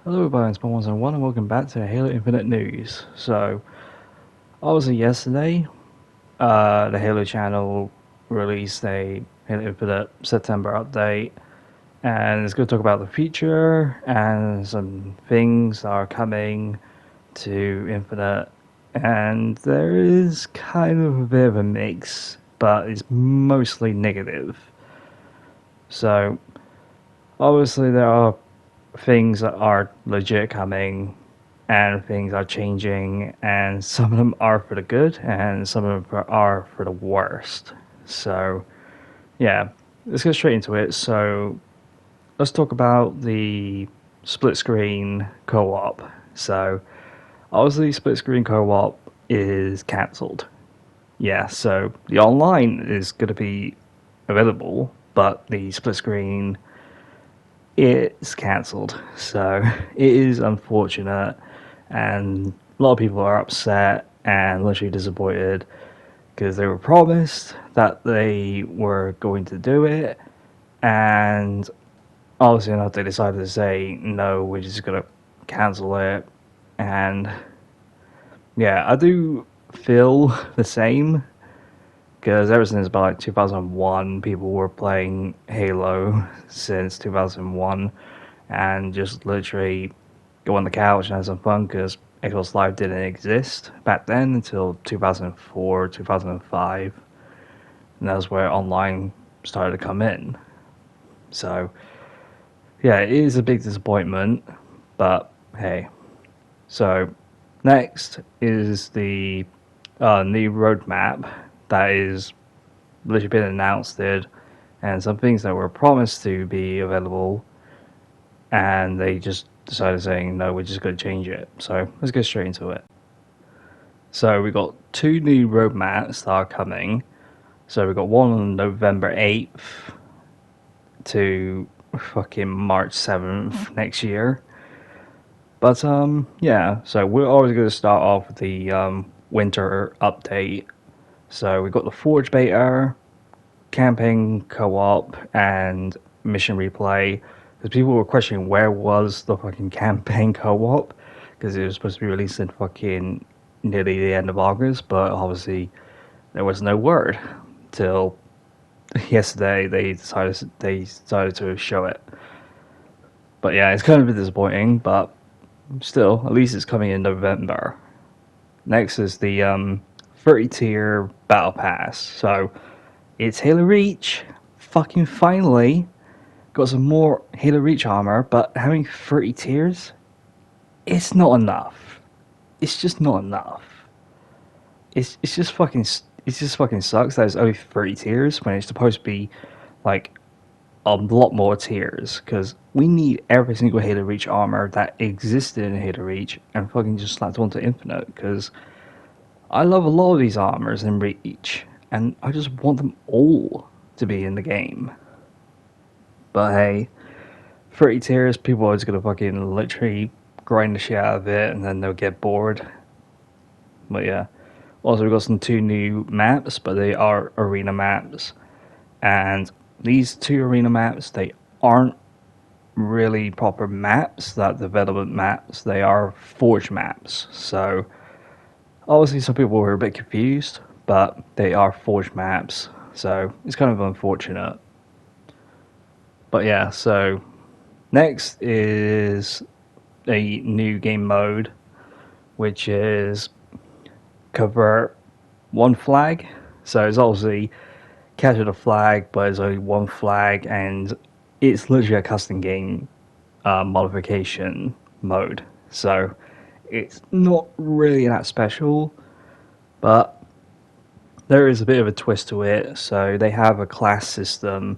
Hello everybody, it's �𝑚.𝑺.𝑚� and welcome back to Halo Infinite News. So, obviously yesterday, the Halo channel released a Halo Infinite September update, and it's going to talk about the future and some things that are coming to Infinite, and there is kind of a bit of a mix, but it's mostly negative. So, obviously there are things that are legit coming and things are changing, and some of them are for the good and some of them are for the worst. So yeah, let's get straight into it. So let's talk about the split screen co-op. So obviously split screen co-op is cancelled. Yeah, so the online is going to be available, but the split screen, it's cancelled. So it is unfortunate, and a lot of people are upset and literally disappointed because they were promised that they were going to do it, and obviously enough they decided to say no, we're just gonna cancel it. And yeah, I do feel the same, because ever since about like 2001, people were playing Halo since 2001, and just literally go on the couch and have some fun, because Xbox Live didn't exist back then until 2004, 2005, and that's where online started to come in. So yeah, it is a big disappointment, but hey. So next is the new roadmap that is literally been announced, and some things that were promised to be available, and they just decided saying no, we're just going to change it. So let's get straight into it. So we got two new roadmaps that are coming. So we got one on November 8th to fucking March 7th next year. But yeah, so we're always going to start off with the winter update. So we got the Forge beta, campaign co-op, and mission replay. Because people were questioning where was the fucking campaign co-op, because it was supposed to be released in fucking nearly the end of August, but obviously there was no word till yesterday. They decided to show it. But yeah, it's kind of a bit disappointing, but still, at least it's coming in November. Next is the 30 tier battle pass. So it's Halo Reach, fucking finally got some more Halo Reach armor, but having 30 tiers, it's not enough. It's just not enough. It's just fucking sucks that it's only 30 tiers when it's supposed to be like a lot more tiers, because we need every single Halo Reach armor that existed in Halo Reach and fucking just slapped onto Infinite, because I love a lot of these armors in Reach and I just want them all to be in the game. But hey, 30 tiers, people are just gonna fucking literally grind the shit out of it and then they'll get bored. But yeah. Also, we've got some two new maps, but they are arena maps. And these two arena maps, they aren't really proper maps, that development maps, they are Forge maps. So obviously some people were a bit confused, but they are Forge maps. So it's kind of unfortunate. But yeah, so next is a new game mode, which is convert one flag. So it's obviously capture the flag, but it's only one flag, and it's literally a custom game modification mode. So it's not really that special, but there is a bit of a twist to it. So they have a class system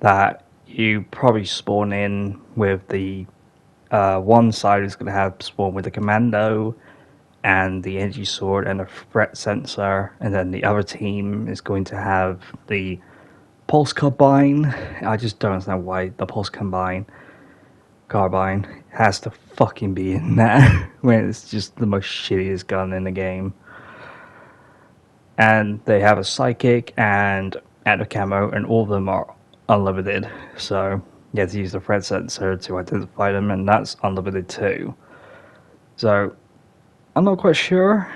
that you probably spawn in with the one side is going to have spawn with the commando and the energy sword and a threat sensor, and then the other team is going to have the pulse carbine. I just don't understand why the pulse carbine has to fucking be in there when it's just the most shittiest gun in the game. And they have a psychic and a camo, and all of them are unlimited. So you have to use the threat sensor to identify them, and that's unlimited too. So I'm not quite sure,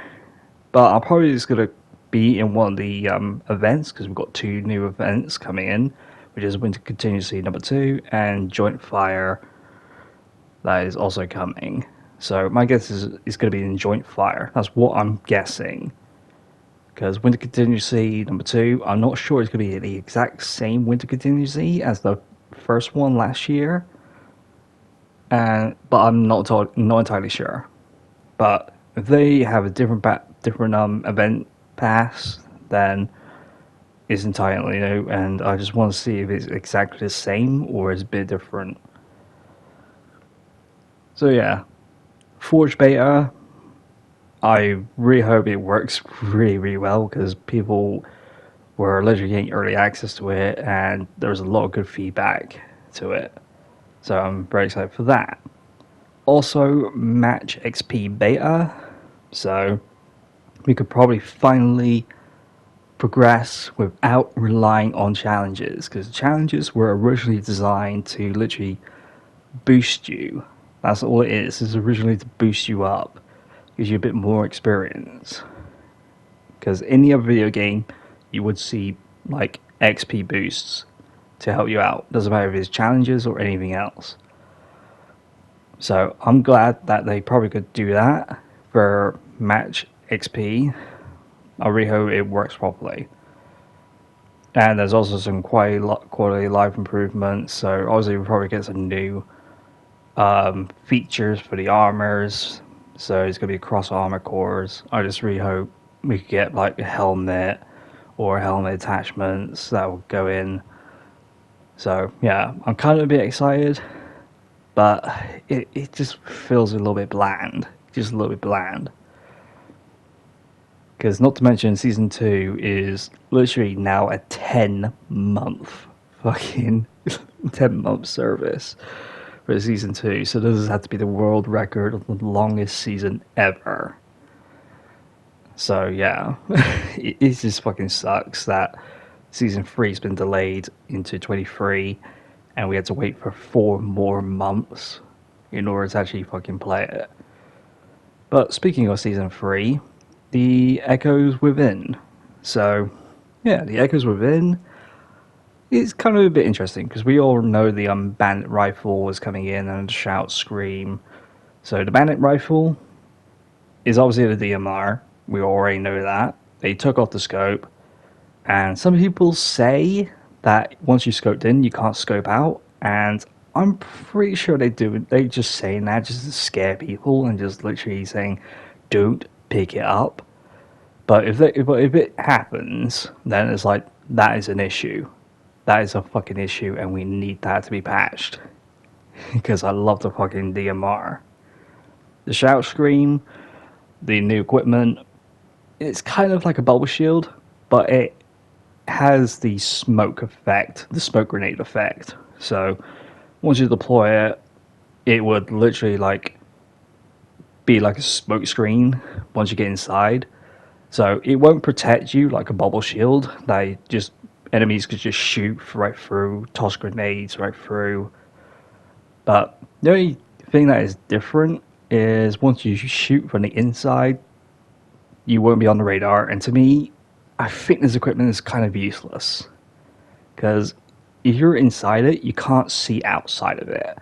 but I'm probably just gonna be in one of the events, because we've got 2 new events coming in, which is Winter Contingency number 2 and Joint Fire that is also coming. So my guess is it's going to be in Joint Fire. That's what I'm guessing. Because Winter Contingency number 2, I'm not sure it's going to be the exact same Winter Contingency as the first one last year. But I'm not entirely sure. But if they have a different event pass, then it's entirely new, and I just want to see if it's exactly the same or it's a bit different. So yeah, Forge Beta, I really hope it works really well, because people were literally getting early access to it and there was a lot of good feedback to it. So I'm very excited for that. Also, Match XP Beta, so we could probably finally progress without relying on challenges, because challenges were originally designed to literally boost you. That's all it is originally to boost you up, gives you a bit more experience. Because any other video game, you would see like XP boosts to help you out. Doesn't matter if it's challenges or anything else. So I'm glad that they probably could do that for Match XP. I really hope it works properly. And there's also some quality life improvements. So obviously we'll probably get some new features for the armors. So it's going to be cross armor cores. I just really hope we could get like a helmet or helmet attachments that will go in. So yeah, I'm kind of a bit excited, but it just feels a little bit bland. Just a little bit bland. Because not to mention, Season 2 is literally now a 10-month fucking 10-month service for Season 2. So this has had to be the world record of the longest season ever. So yeah, it just fucking sucks that Season 3 has been delayed into 23, and we had to wait for 4 more months in order to actually fucking play it. But speaking of Season 3, the Echoes Within. So, yeah, the Echoes Within is kind of a bit interesting, because we all know the Bandit Rifle was coming in and Shout Scream. So the Bandit Rifle is obviously the DMR. We already know that. They took off the scope, and some people say that once you scoped in, you can't scope out, and I'm pretty sure they do. They just saying that just to scare people and just literally saying, don't pick it up. But if it happens, then it's like, that is an issue. That is a fucking issue, and we need that to be patched. Because I love the fucking DMR. The Shout Scream, the new equipment, it's kind of like a bubble shield, but it has the smoke effect, the smoke grenade effect. So once you deploy it, it would literally like be like a smoke screen once you get inside. So it won't protect you like a bubble shield. Enemies could just shoot right through, toss grenades right through. But the only thing that is different is once you shoot from the inside, you won't be on the radar. And to me, I think this equipment is kind of useless, because if you're inside it, you can't see outside of it.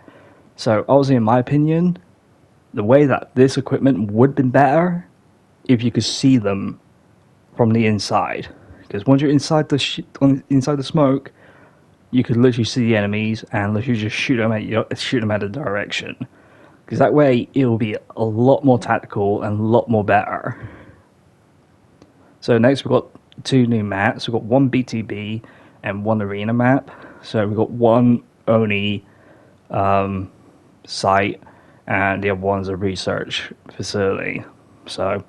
So obviously, in my opinion, the way that this equipment would have been better if you could see them from the inside. Because once you're inside the smoke, you could literally see the enemies and literally just shoot them at a direction. Because that way, it'll be a lot more tactical and a lot more better. So next, we've got 2 new maps. We've got 1 BTB and 1 arena map. So we've got 1 Oni site, and the other one's a research facility. So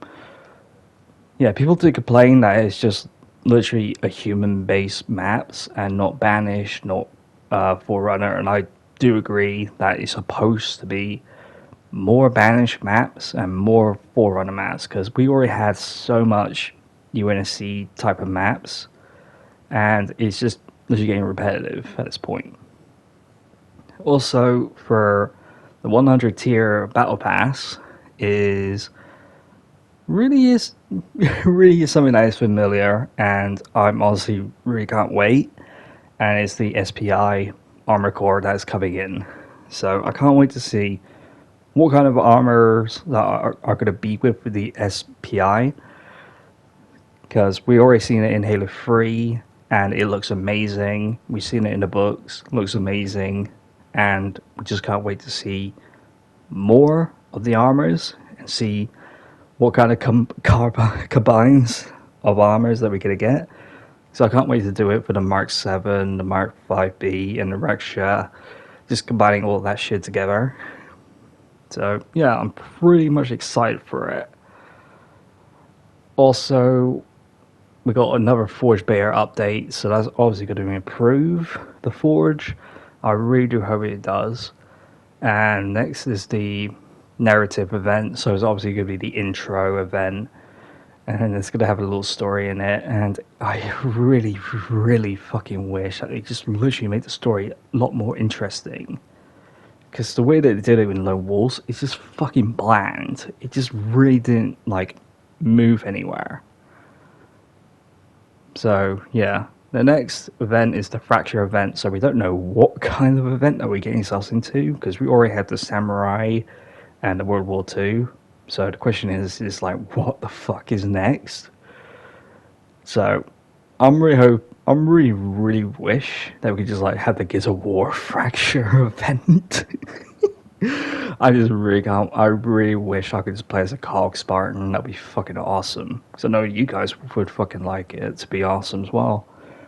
yeah, people do complain that it's just literally a human-based maps and not Banished, not Forerunner, and I do agree that it's supposed to be more Banished maps and more Forerunner maps, because we already had so much UNSC type of maps, and it's just literally getting repetitive at this point. Also, for the 100 tier battle pass is really is really is something that is familiar, and I'm honestly really can't wait. And it's the SPI armor core that is coming in. So I can't wait to see what kind of armors that are going to be with the SPI, because we already seen it in Halo 3 and it looks amazing. We've seen it in the books, looks amazing, and we just can't wait to see more of the armors and see what kind of combines of armors that we're going to get. So I can't wait to do it for the Mark 7, the Mark 5B, and the Rexha, just combining all that shit together. So yeah, I'm pretty much excited for it. Also, we got another Forge Beta update, so that's obviously going to improve the Forge. I really do hope it does. And next is the narrative event, so it's obviously going to be the intro event, and it's going to have a little story in it, and I really, really fucking wish that they just literally made the story a lot more interesting. Because the way that they did it in Lone Wolves, it's just fucking bland. It just really didn't, like, move anywhere. So, yeah. The next event is the Fracture event, so we don't know what kind of event that we're getting ourselves into, because we already had the Samurai and the World War II. So the question is like, what the fuck is next? So, I'm really wish that we could just like have the Gears of War Fracture event. I just really can't. I really wish I could just play as a Cog Spartan. That'd be fucking awesome. Because I know you guys would fucking like it to be awesome as well.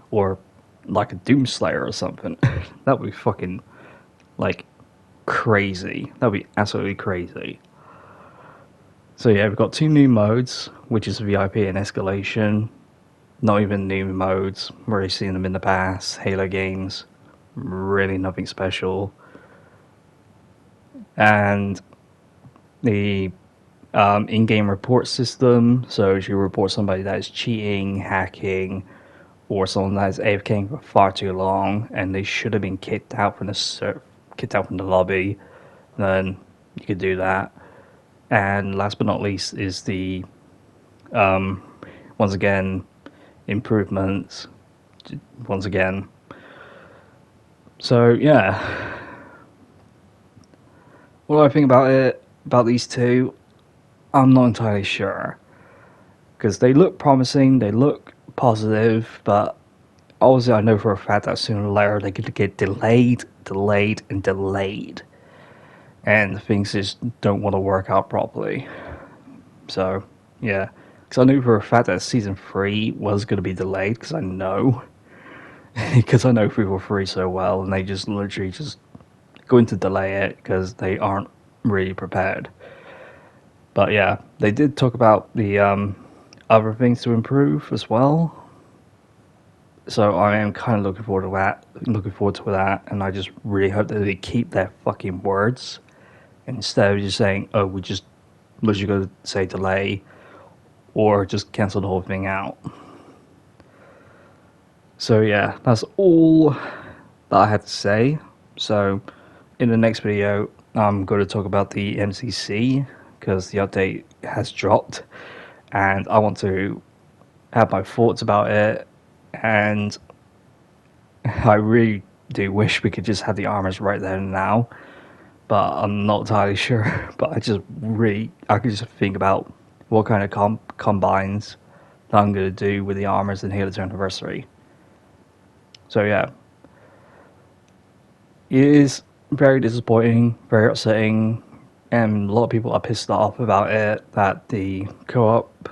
Or like a Doomslayer or something. That would be fucking like crazy. That would be absolutely crazy. So yeah, we've got two new modes, which is VIP and Escalation. Not even new modes. We've already seen them in the past. Halo games. Really nothing special. And the in-game report system. So if you report somebody that is cheating, hacking, or someone that is AFKing for far too long, and they should have been kicked out from the lobby, then you could do that. And last but not least is the once again improvements. Once again. So yeah. What do I think about these two? I'm not entirely sure. Because they look promising, they look positive, but obviously I know for a fact that sooner or later they're going to get delayed. And things just don't want to work out properly. So, yeah. Because I knew for a fact that Season 3 was going to be delayed, because I know. Because I know People 3 so well, and they just literally just going to delay it because they aren't really prepared. But yeah, they did talk about the other things to improve as well. So I am kind of looking forward to that, and I just really hope that they keep their fucking words instead of just saying, "Oh, we just literally going to say delay," or just cancel the whole thing out. So yeah, that's all that I had to say. So in the next video, I'm going to talk about the MCC because the update has dropped, and I want to have my thoughts about it. And I really do wish we could just have the armors right there and now, but I'm not entirely sure. But I could just think about what kind of combines that I'm going to do with the armors in Halo 2 Anniversary. So yeah, it is very disappointing, very upsetting, and a lot of people are pissed off about it, that the co-op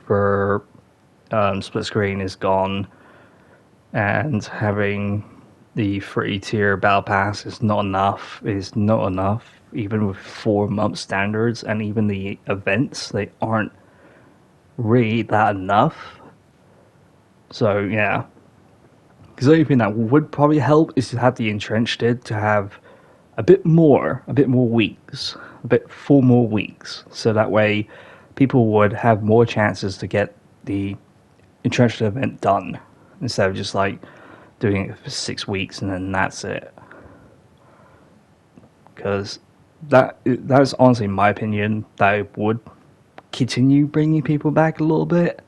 for split screen is gone, and having the free tier battle pass is not enough. It is not enough, even with 4-month standards, and even the events, they aren't really that enough. So yeah, because the only thing that would probably help is to have the entrenched to have a bit more weeks, 4 more weeks, so that way people would have more chances to get the entrenched event done, instead of just like doing it for 6 weeks and then that's it. because that's honestly my opinion, that it would continue bringing people back a little bit.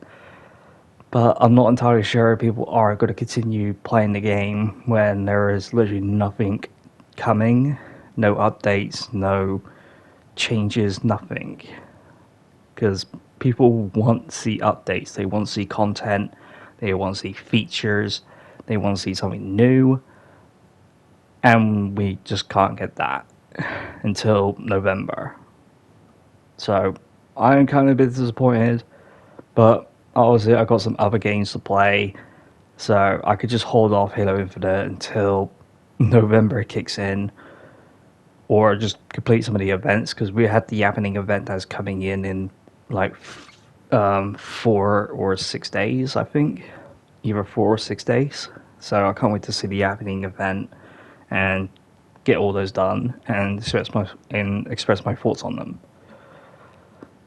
But I'm not entirely sure people are going to continue playing the game when there is literally nothing coming, no updates, no changes, nothing. Because people want to see updates, they want to see content, they want to see features, they want to see something new, and we just can't get that until November. So I'm kind of a bit disappointed, but obviously I got some other games to play, so I could just hold off Halo Infinite until November kicks in, or just complete some of the events, because we had the happening event that's coming in like 4 or 6 days, I think, either 4 or 6 days. So I can't wait to see the happening event and get all those done and express my thoughts on them.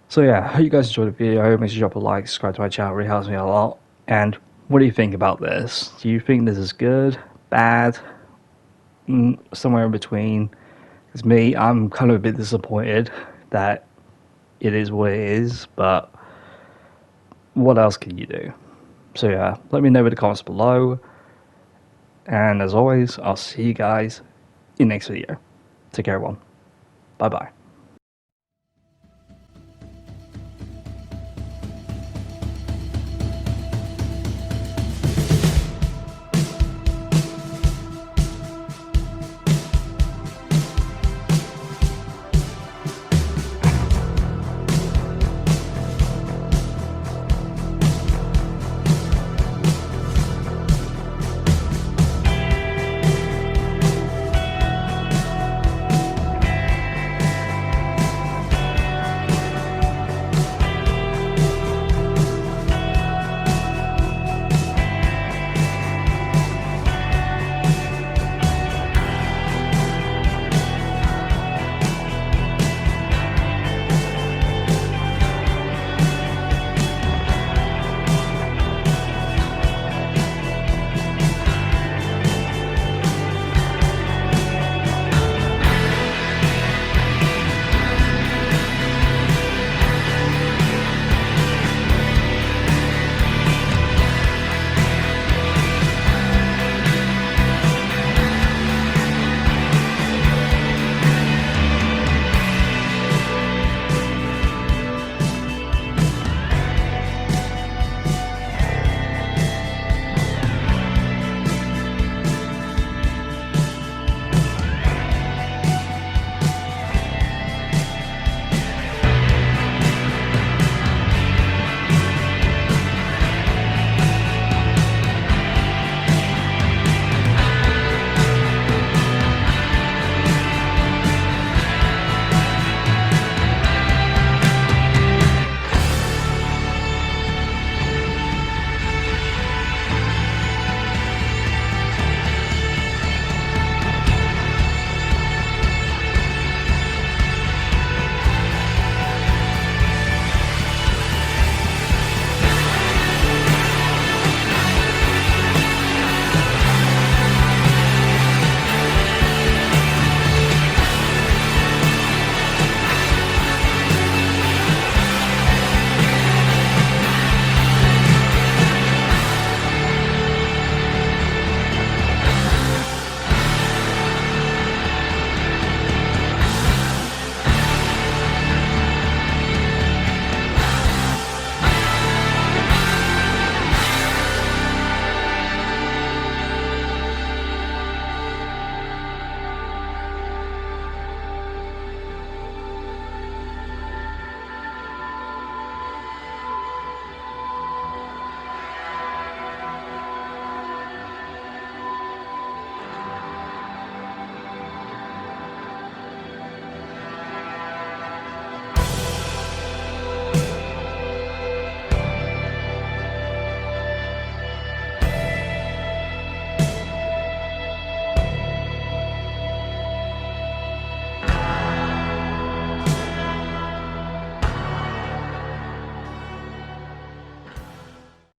So yeah, I hope you guys enjoyed the video. Make sure you drop a like, subscribe to my channel, it really helps me a lot. And what do you think about this? Do you think this is good, bad, somewhere in between? Because me, I'm kind of a bit disappointed that it is what it is, but what else can you do? So yeah, let me know in the comments below. And as always, I'll see you guys in the next video. Take care, everyone. Bye bye.